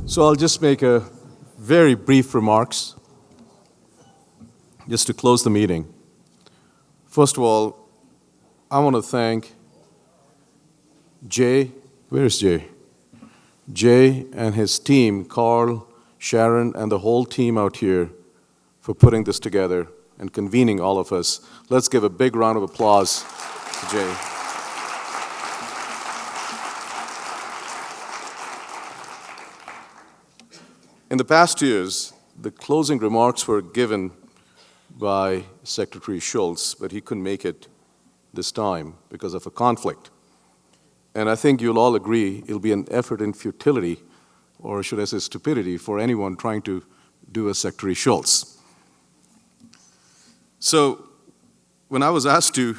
So I'll just make a very brief remarks just to close the meeting. First of all, I want to thank Jay. Where's Jay? Jay and his team, Carl, Sharon, and the whole team out here for putting this together and convening all of us. Let's give a big round of applause to Jay. In the past years, the closing remarks were given by Secretary Shultz, but he couldn't make it this time because of a conflict. And I think you'll all agree it'll be an effort in futility, or should I say stupidity, for anyone trying to do a Secretary Shultz. So when I was asked to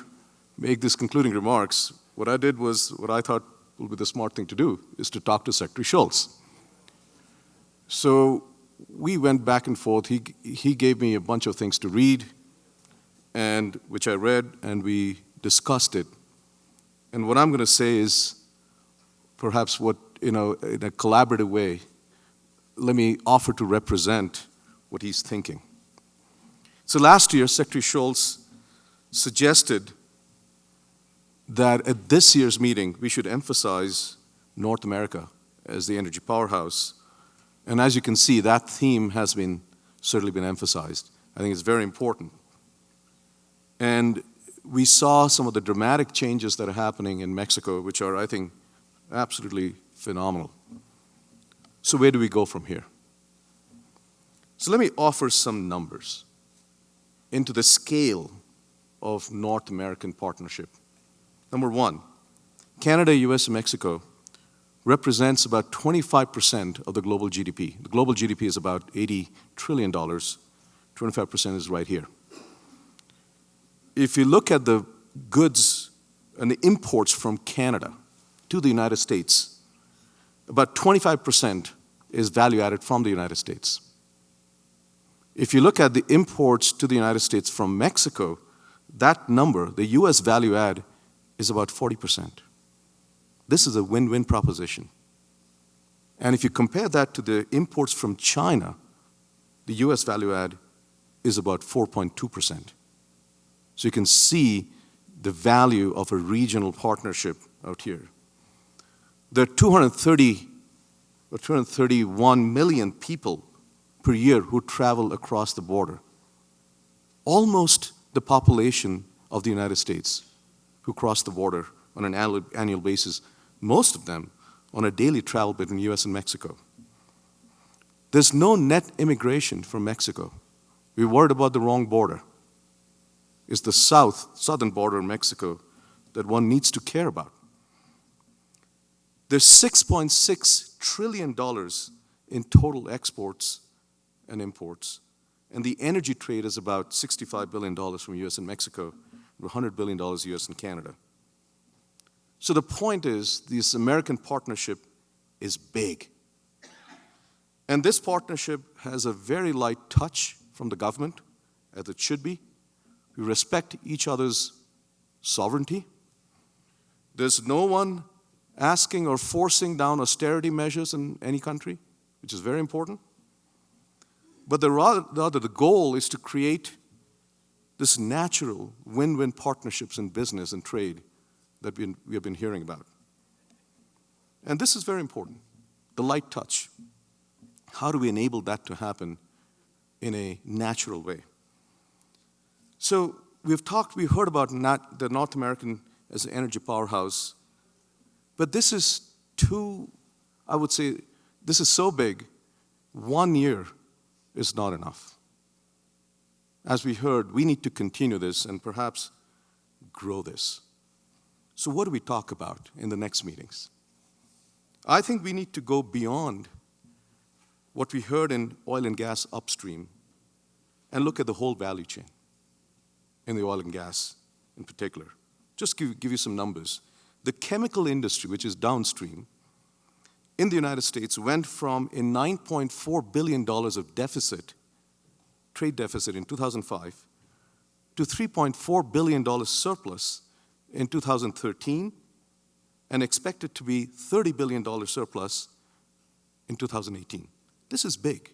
make these concluding remarks, what I did was what I thought would be the smart thing to do, is to talk to Secretary Shultz. So we went back and forth. He gave me a bunch of things to read, and which I read, and we discussed it. And what I'm going to say is perhaps what, in a collaborative way, let me offer to represent what he's thinking. So last year, Secretary Shultz suggested that at this year's meeting, we should emphasize North America as the energy powerhouse. And as you can see, that theme has certainly been emphasized. I think it's very important. And we saw some of the dramatic changes that are happening in Mexico, which are, I think, absolutely phenomenal. So where do we go from here? So let me offer some numbers into the scale of North American partnership. Number one, Canada, US, and Mexico represents about 25% of the global GDP. The global GDP is about $80 trillion. 25% is right here. If you look at the goods and the imports from Canada to the United States, about 25% is value added from the United States. If you look at the imports to the United States from Mexico, that number, the US value add, is about 40%. This is a win-win proposition. And if you compare that to the imports from China, the US value add is about 4.2%. So you can see the value of a regional partnership out here. There are 230 or 231 million people per year who travel across the border. Almost the population of the United States who cross the border on an annual basis, most of them on a daily travel between US and Mexico. There's no net immigration from Mexico. We're worried about the wrong border. It's the southern border in Mexico that one needs to care about. There's $6.6 trillion in total exports and imports, and the energy trade is about $65 billion from US and Mexico, $100 billion US and Canada. So the point is, this American partnership is big. And this partnership has a very light touch from the government, as it should be. We respect each other's sovereignty. There's no one asking or forcing down austerity measures in any country, which is very important. But the goal is to create this natural win-win partnerships in business and trade that we have been hearing about. And this is very important, the light touch. How do we enable that to happen in a natural way? So we've heard about the North American as an energy powerhouse, but this is I would say, this is so big, 1 year is not enough. As we heard, we need to continue this and perhaps grow this. So what do we talk about in the next meetings? I think we need to go beyond what we heard in oil and gas upstream and look at the whole value chain in the oil and gas in particular. Just give you some numbers. The chemical industry, which is downstream, in the United States went from a $9.4 billion of deficit, trade deficit in 2005, to $3.4 billion surplus in 2013, and expected to be $30 billion surplus in 2018. This is big.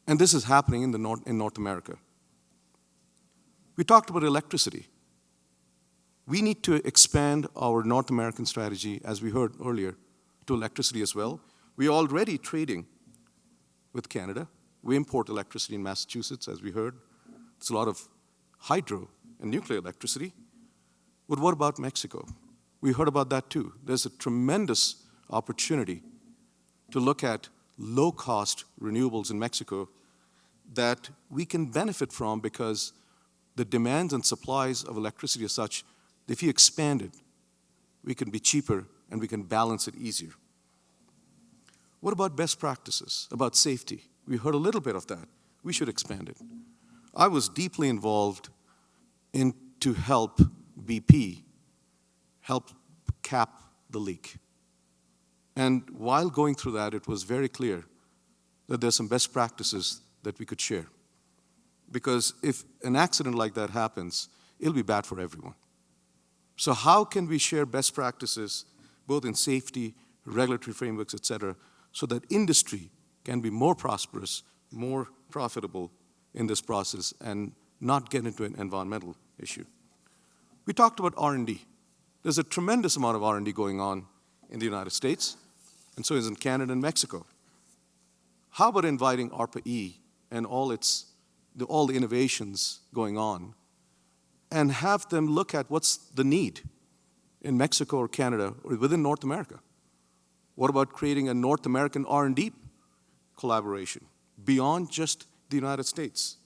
And this is happening in North America. We talked about electricity. We need to expand our North American strategy, as we heard earlier, to electricity as well. We're already trading with Canada. We import electricity in Massachusetts, as we heard. It's a lot of hydro and nuclear electricity. But what about Mexico? We heard about that too. There's a tremendous opportunity to look at low-cost renewables in Mexico that we can benefit from because the demands and supplies of electricity are such that if you expand it, we can be cheaper and we can balance it easier. What about best practices, about safety? We heard a little bit of that. We should expand it. I was deeply involved to help BP help cap the leak. And while going through that, it was very clear that there's some best practices that we could share. Because if an accident like that happens, it'll be bad for everyone. So how can we share best practices, both in safety, regulatory frameworks, et cetera, so that industry can be more prosperous, more profitable in this process and not get into an environmental issue? We talked about R&D. There's a tremendous amount of R&D going on in the United States, and so is in Canada and Mexico. How about inviting ARPA-E and all the innovations going on and have them look at what's the need in Mexico or Canada or within North America? What about creating a North American R&D collaboration beyond just the United States?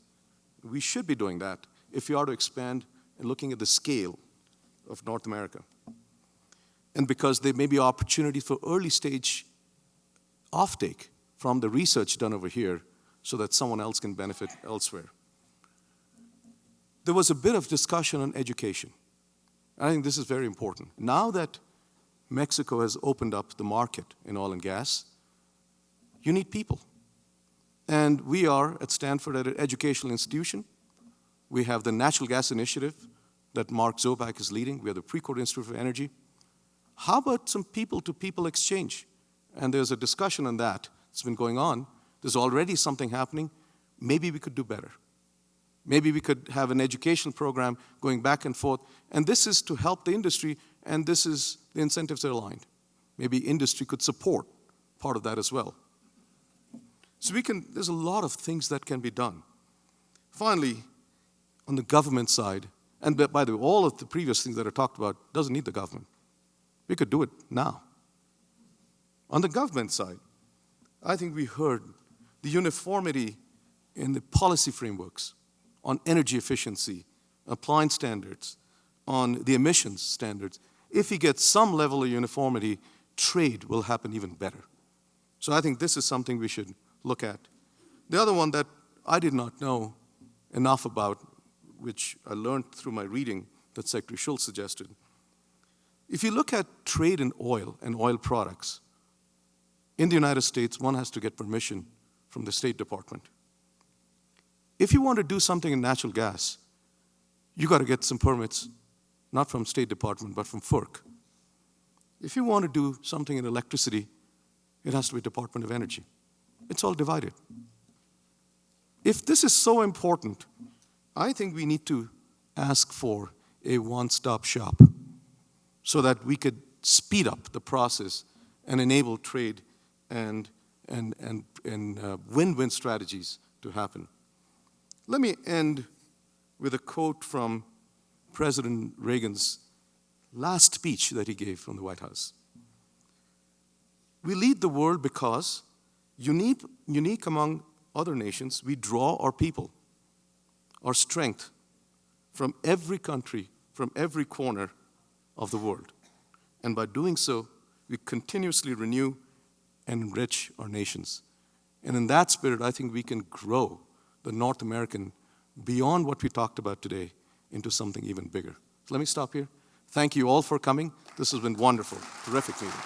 We should be doing that if we are to expand and looking at the scale of North America. And because there may be opportunity for early stage offtake from the research done over here so that someone else can benefit elsewhere. There was a bit of discussion on education. I think this is very important. Now that Mexico has opened up the market in oil and gas, you need people. And we are at Stanford at an educational institution. We have the Natural Gas Initiative that Mark Zoback is leading. We have the Precourt Institute for Energy. How about some people-to-people exchange? And there's a discussion on that. It's been going on. There's already something happening. Maybe we could do better. Maybe we could have an educational program going back and forth. And this is to help the industry, and this is the incentives are aligned. Maybe industry could support part of that as well. So there's a lot of things that can be done. Finally, on the government side, and by the way, all of the previous things that I talked about doesn't need the government. We could do it now. On the government side, I think we heard the uniformity in the policy frameworks on energy efficiency, appliance standards, on the emissions standards. If we get some level of uniformity, trade will happen even better. So I think this is something we should look at. The other one that I did not know enough about, which I learned through my reading that Secretary Schultz suggested. If you look at trade in oil and oil products, in the United States, one has to get permission from the State Department. If you want to do something in natural gas, you got to get some permits, not from State Department, but from FERC. If you want to do something in electricity, it has to be Department of Energy. It's all divided. If this is so important, I think we need to ask for a one-stop shop so that we could speed up the process and enable trade and win-win strategies to happen. Let me end with a quote from President Reagan's last speech that he gave from the White House. We lead the world because, unique among other nations, we draw our people, our strength from every country, from every corner of the world. And by doing so, we continuously renew and enrich our nations. And in that spirit, I think we can grow the North American beyond what we talked about today into something even bigger. So let me stop here. Thank you all for coming. This has been wonderful, terrific meeting.